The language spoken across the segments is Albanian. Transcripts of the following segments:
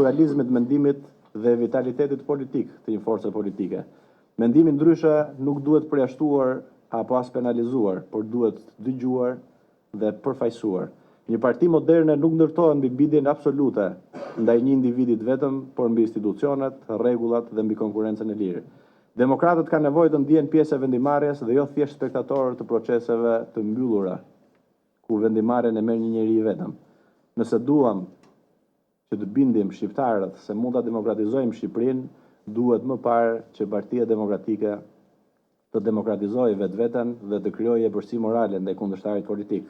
pluralizmit mendimit dhe vitalitetit politik të një force politike. Mendimi ndryshe nuk duhet përjashtuar apo as penalizuar, por duhet dëgjuar dhe përfaqësuar. Një parti moderne nuk ndërtohet mbi bindjen absolute ndaj një individit vetëm, por mbi institucionet, rregullat dhe mbi konkurrencën e lirë. Demokratët kanë nevojë të ndihen pjesë e vendimarrjes dhe jo thjesht spektatorë të proceseve të mbyllura, ku vendimarrjen e merr një njeri vetëm. Nëse duam që të bindim shqiptarët se mund ta demokratizojmë Shqipërinë, duhet më parë që Partia Demokratike të demokratizojë vetveten dhe të krijojë epërsi morale ndaj kundërshtarit politik.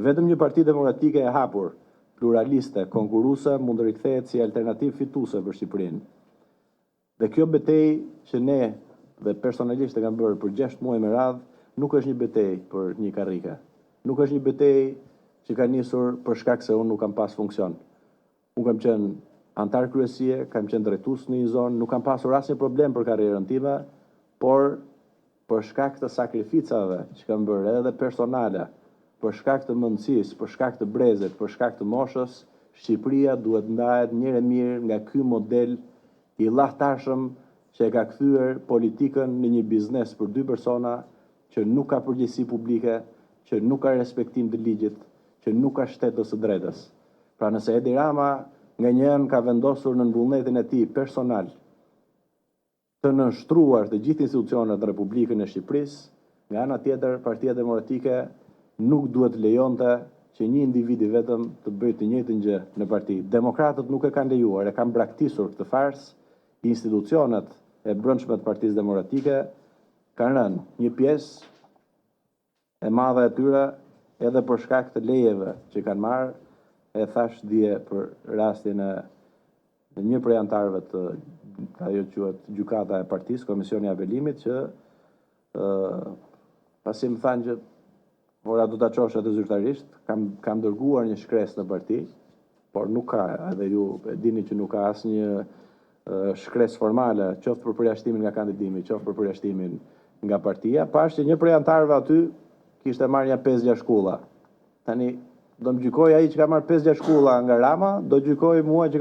Vetëm një parti demokratike e hapur, pluraliste, konkurruese mund të rikthehet si alternativë fituese për Shqipërinë. Dhe kjo betejë që ne dhe personalisht e kam bërë për 6 muaj me radhë, nuk është një betejë për një karrike. Nuk është një betejë që ka nisur për shkak se unë nuk kam pas funksion. Unë kam qenë antar kryesie, kam qenë drejtues në një zonë, nuk kam pasur asnjë problem për karrierën time, por për shkak të sakrificave që kam bërë edhe personale, për shkak të mundësisë, për shkak të brezit, për shkak të moshës, Shqipëria duhet ndahet mirë nga ky model i llahtarshëm që e ka kthyer politikën në një biznes për 2 persona, që nuk ka përgjegjësi publike, që nuk ka respektim të ligjit, që nuk ka shtetës së drejtës. Pra nëse Edi Rama nga një anë ka vendosur në vullnetin e tij personal të nënshtruar të gjithë institucionet e Republikën e Shqipërisë, nga ana tjetër Partia Demokratike nuk duhet lejonte që një individ i vetëm të bëjë të njëjtën gjë në parti. Demokratët nuk e kanë lejuar, e kanë braktisur këtë farsë. Institucionet e brendshme të Partisë Demokratike kanë rënë një pjesë e madhe e tyre edhe për shkak të lejeve që kanë marrë. E thash dje për rastin e një prej antarëve të ajo quhet gjykata e partisë, Komisioni i Apelimit, që pasi më thanë që ora do ta çosh atë zyrtarisht, kam dërguar një shkresë në parti, por nuk ka, edhe ju e dini që nuk ka asnjë shkresë formale, qoftë për përjashtimin nga kandidimi, qoftë për përjashtimin nga partia. Pash që një prej antarëve aty kishte marrë një 5-6 shkulla. Tani do më gjykoj ai që ka marrë 5-6 shkulla nga Rama, do gjykoj mua që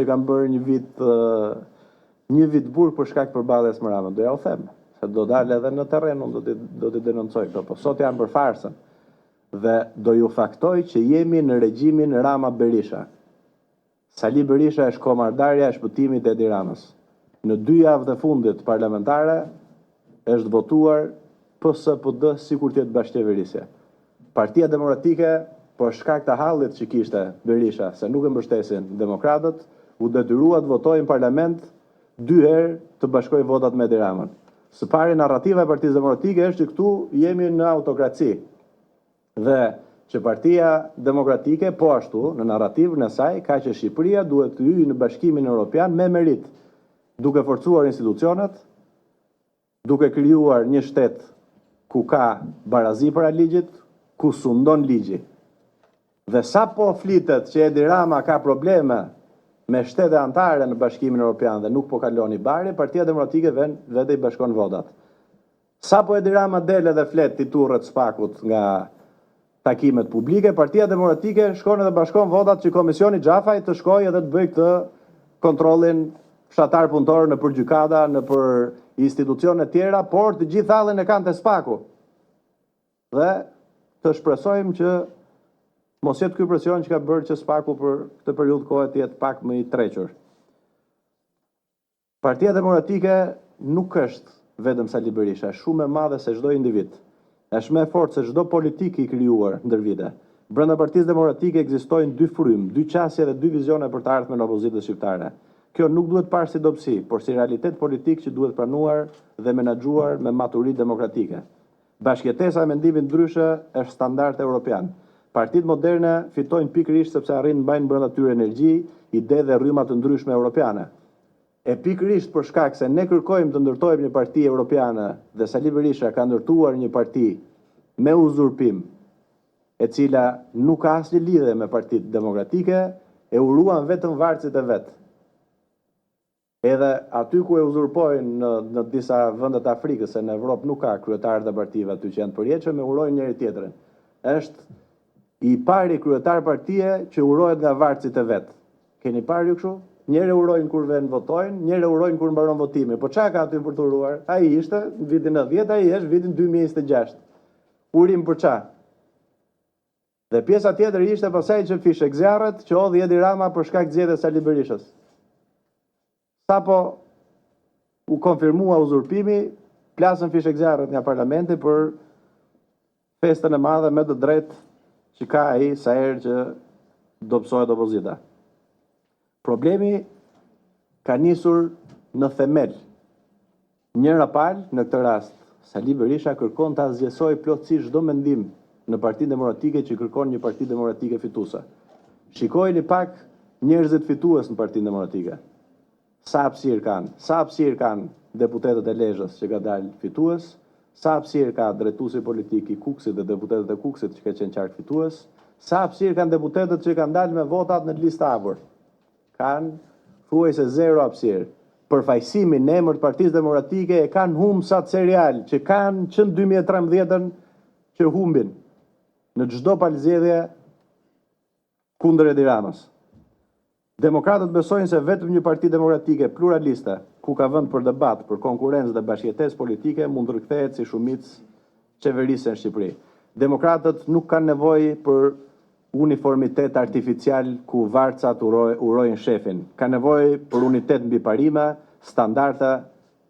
kam bërë një vit burg për shkak të përballjes me Ramën. Do ja u them, se do dalë edhe në terren, unë do t'i denoncoj këto, po sot janë për farsën. Dhe do ju faktoj që jemi në regjimin Rama-Berisha. Sali Berisha është komardarja e shpëtimit e Edi Ramës. Në 2 javët e fundit parlamentare është votuar PSD sikur të jetë bashkëqeverisje. Partia Demokratike, për shkak të hallit që kishte Berisha, se nuk e mbështesin demokratët, u detyrua të votojnë në parlament 2 herë të bashkojë votat me Edi Ramën. Së pari, narrativa e Partisë Demokratike është që këtu jemi në autokraci. Dhe që Partia Demokratike, po ashtu, në narrativën e saj, ka që Shqipëria duhet të hyjë në Bashkimin Evropian me merit, duke forcuar institucionet, duke krijuar një shtet ku ka barazi para ligjit, ku sundon ligji. Dhe sa po flitet që Edi Rama ka probleme me shtete antare në Bashkimin Evropian dhe nuk po kalon i bari, Partia Demokratike vetë i bashkon votat. Sa po Edi Rama del edhe flet titurret spakut nga takimet publike, Partia Demokratike shkon edhe bashkon votat që Komisioni Xhafaj të shkojë edhe të bëjë këtë kontrollin fshatar punëtor në për gjykata, në për institucione tjera, por të gjithë hallin e kanë te spaku. Dhe të shpresojmë që mos jetë ky presion që ka bërë që spaku për këtë periudhë kohe të jetë pak më i trequr. Partia Demokratike nuk është vetëm Sali Berisha, është shumë e madhe se çdo individ. Është më e fortë se çdo politik i krijuar ndër vite. Brenda Partisë Demokratike ekzistojnë 2 frymë, 2 qasje dhe 2 vizione për të ardhmen e opozitës shqiptare. Kjo nuk duhet parë si dobësi, por si realitet politik që duhet pranuar dhe menaxhuar me maturitet demokratike. Bashkëjetesa e mendimit ndryshe është standard evropian. Partitë moderne fitojnë pikërisht sepse arrin të mbajnë brenda tyre energji, ide dhe rryma të ndryshme europiane. E pikërisht për shkak se ne kërkojmë të ndërtojmë një parti europiane dhe Sali Berisha ka ndërtuar një parti me uzurpim, e cila nuk ka asnjë lidhje me Partitë Demokratike, e uruan vetëm varësit e vet. Edhe aty ku e uzurpojnë në disa vende të Afrikës, se në Evropë nuk ka kryetarë të partive aty që janë të përjetshëm, e urojnë njëri tjetrin. Është i pari kryetar partie që urohet nga varësit e vet. Keni parë ju kështu? Njëre urojnë kur vend votojnë, njëre urojnë kur mbaron votimi. Po çka ka aty për të uruar? Ai ishte në vitin 90, ai është vitin 2026. Urim për çka? Dhe pjesa tjetër ishte pasaj që fishek zjarret që odhi Edi Rama për shkak të zgjedhjes së Sali Berishës. Sapo u konfirmua uzurpimi, plasën fishek zjarret nga parlamenti për festën e madhe me të drejtë që ka ai sa herë që do psohet opozita. Problemi ka nisur në themel. Njëra palë në këtë rast, Sali Berisha kërkon ta zgjesojë plotësisht çdo mendim në Partinë Demokratike që kërkon një parti demokratike fituese. Shikojeni pak njerëzit fitues në Partinë Demokratike. Sa hapësirë kanë deputetët e Lezhës që ka dalë fitues, sa hapësirë ka drejtuesi politik i Kukësit dhe deputetët e Kukësit që ka qenë qark fitues, sa hapësirë kanë deputetët që kanë dalë me votat në listë hapur. Kanë thuajse zero hapësirë. Përfaqësimin në emër të Partisë Demokratike e kanë humbsat serial që kanë që në 2013-ën që humbin në çdo palëzgjedhje kundër Edi Ramës. Demokratët besojnë se vetëm një parti demokratike pluraliste, ku ka vend për debat, për konkurrencë dhe bashkëjetesë politike, mund të rikthehet si shumicë qeverisë në Shqipëri. Demokratët nuk kanë nevojë për uniformitet artificial ku varcat urojnë shefin. Ka nevojë për unitet mbi parime, standarde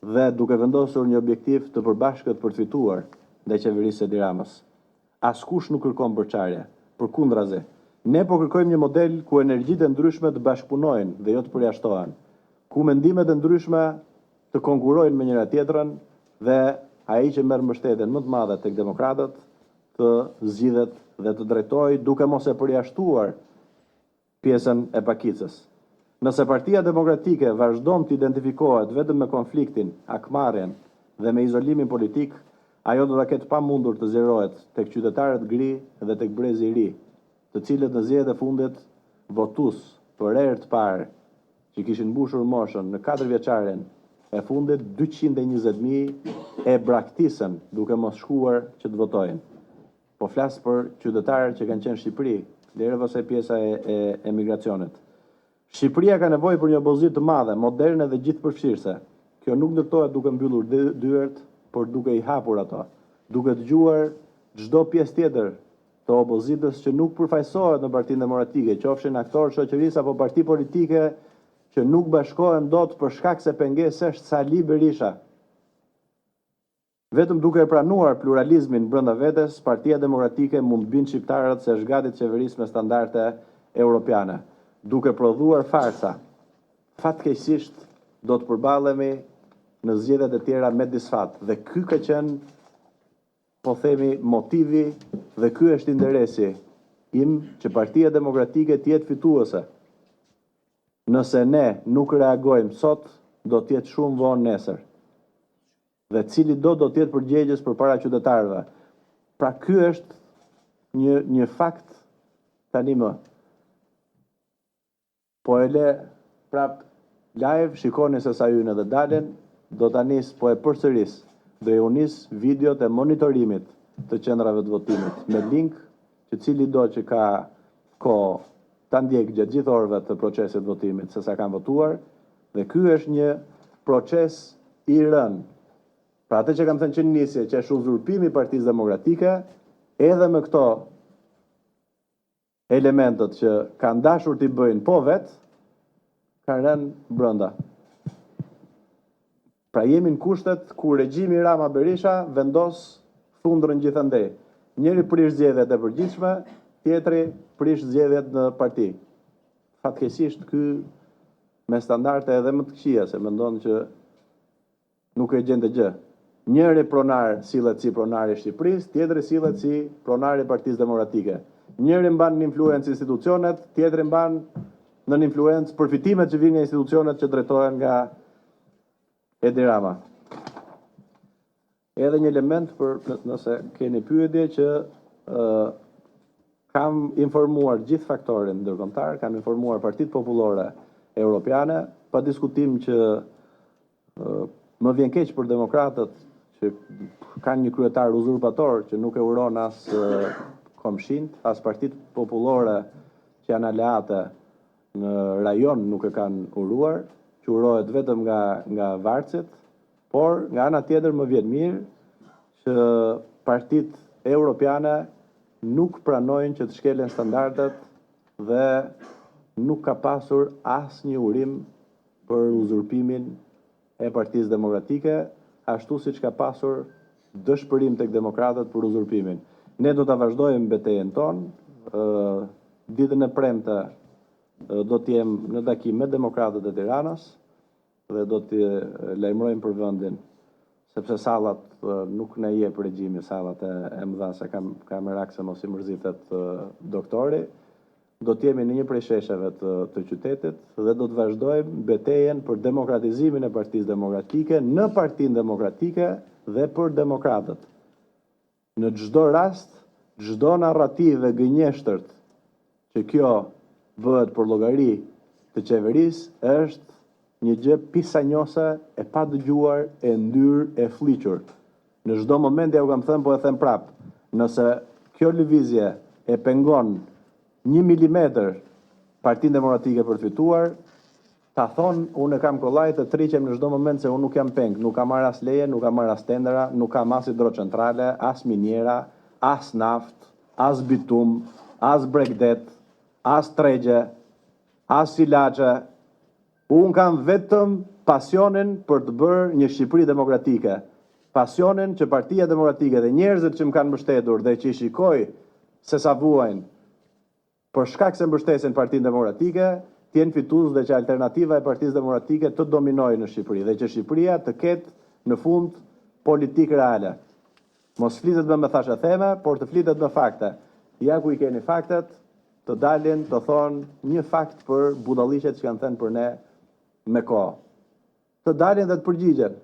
dhe duke vendosur një objektiv të përbashkët për të fituar ndaj qeverisë Edi Ramës. Askush nuk kërkon bërçarje, përkundrazi. Ne po kërkojmë një model ku energjitë e ndryshme të bashkëpunojnë dhe jo të përjashtohen, ku mendimet e ndryshme të konkurrojnë me njëra tjetrën dhe ai që merr mbështetjen më të madhe tek demokratët të zgjidhet dhe të drejtojë duke mos e përjashtuar pjesën e pakicës. Nëse Partia Demokratike vazhdon të identifikohet vetëm me konfliktin, akmarrjen dhe me izolimin politik, ajo do ta ketë pamundur të zgjerohet tek qytetarët gri dhe tek brezi i ri, të cilët në zgjedhjet e fundit votues për herë të parë që kishin mbushur moshën në 4 vjeçaren e fundit 220.000 e braktisën duke mos shkuar që të votojnë. Po flas për qytetarët që kanë qenë në Shqipëri, derisa pjesa e emigracionit. Shqipëria ka nevojë për një opozitë të madhe, moderne dhe gjithëpërfshirëse. Kjo nuk ndërtohet duke mbyllur dyert, por duke i hapur ato, duke dëgjuar çdo pjesë tjetër të opozitës që nuk përfaqësohet në Partinë Demokratike, qofshin aktorë shoqërisë apo parti politike që nuk bashkohen dot për shkak se pengesë është Sali Berisha. Vetëm duke e pranuar pluralizmin brenda vetes, Partia Demokratike mund të bindë shqiptarët se është gati të qeverisë me standarde europiane. Duke prodhuar farsa, fatkeqësisht do të përballemi në zgjedhjet e tjera me disfat. Dhe ky ka qenë, po themi, motivi dhe ky është interesi im që Partia Demokratike të jetë fituese. Nëse ne nuk reagojmë sot, do të jetë shumë vonë nesër. Dhe cili do të jetë përgjegjës përpara qytetarëve. Pra ky është një fakt tani më. Po e le prap live, shikoni se sa hyn edhe dalin, do ta nis, po e përsëris, do e unis videot e monitorimit të qendrave të votimit me link që cili do që ka kohë ta ndjek gjatë gjithë orëve të procesit votimit se sa kanë votuar, dhe ky është një proces i rënë. Pra atë që kam thënë që në nisje, që është uzurpimi i Partisë Demokratike, edhe me këto elementët që kanë dashur t'i bëjnë po vetë, kanë rënë brenda. Pra jemi në kushtet ku regjimi Rama Berisha vendos thundrën gjithandej. Njëri prish zgjedhjet e përgjithshme, tjetri prish zgjedhjet në parti. Fatkeqësisht ky me standarde edhe më të këqija, se mendon që nuk e gjen të gjë. Njëri pronar sillet si pronari i Shqipërisë, tjetri sillet si pronari i Partisë Demokratike. Njëri mban në influencë institucionet, tjetri mban në influencë përfitimet që vijnë nga institucionet që drejtohen nga Edi Rama. Edhe një element për nëse keni pyetje që kam informuar gjithë faktorin ndërkombëtar, kam informuar Partitë Popullore Europiane, pa diskutim që më vjen keq për demokratët që kanë një kryetar uzurpator që nuk e uron as komshin, as Partitë Popullore që janë aleate në rajon nuk e kanë uruar, që urohet vetëm nga varësit, por nga ana tjetër më vjen mirë që partitë europiane nuk pranojnë që të shkelen standardet dhe nuk ka pasur asnjë urim për uzurpimin e Partisë Demokratike, ashtu siç ka pasur dëshpërim tek demokratët për uzurpimin. Ne do ta vazhdojmë betejën tonë. Ditën e premte do të jem në takim me demokratët e Tiranës dhe do të lajmërojmë për vendin, sepse sallat nuk na jep regjimi, sallat e mëdha, se kam merak se mos i mërzitet doktori. Do të jemi në një prej shesheve të qytetit dhe do të vazhdojmë betejën për demokratizimin e Partisë Demokratike në Partinë Demokratike dhe për demokratët. Në çdo rast, çdo narrativ e gënjeshtërt që kjo bëhet për llogari të qeverisë është një gjë pisanjose, e pa dëgjuar, e ndyrë, e fliqur. Në çdo moment ja u kam thënë, po e them prap, nëse kjo lëvizje e pengon 1 milimetër Partinë Demokratike për të fituar, ta thonë, unë e kam kollaj të triqem në çdo moment se unë nuk jam peng, nuk kam marrë as leje, nuk kam marrë as tendera, nuk kam as hidrocentrale, as miniera, as naft, as bitum, as bregdet, as tregje, as ilaçe. Unë kam vetëm pasionin për të bërë një Shqipëri demokratike. Pasionin që Partia Demokratike dhe njerëzit që më kanë mbështetur dhe që i shikoj se sa vuajnë për shkak se mbështesin Partinë Demokratike, të jenë fitues dhe që alternativa e Partisë Demokratike të dominojë në Shqipëri dhe që Shqipëria të ketë në fund politikë reale. Mos flitet me thashe theme, por të flitet me fakte. Ja ku i keni faktet, të dalin të thonë një fakt për budalliqet që kanë thënë për ne me kohë. Të dalin dhe të përgjigjen.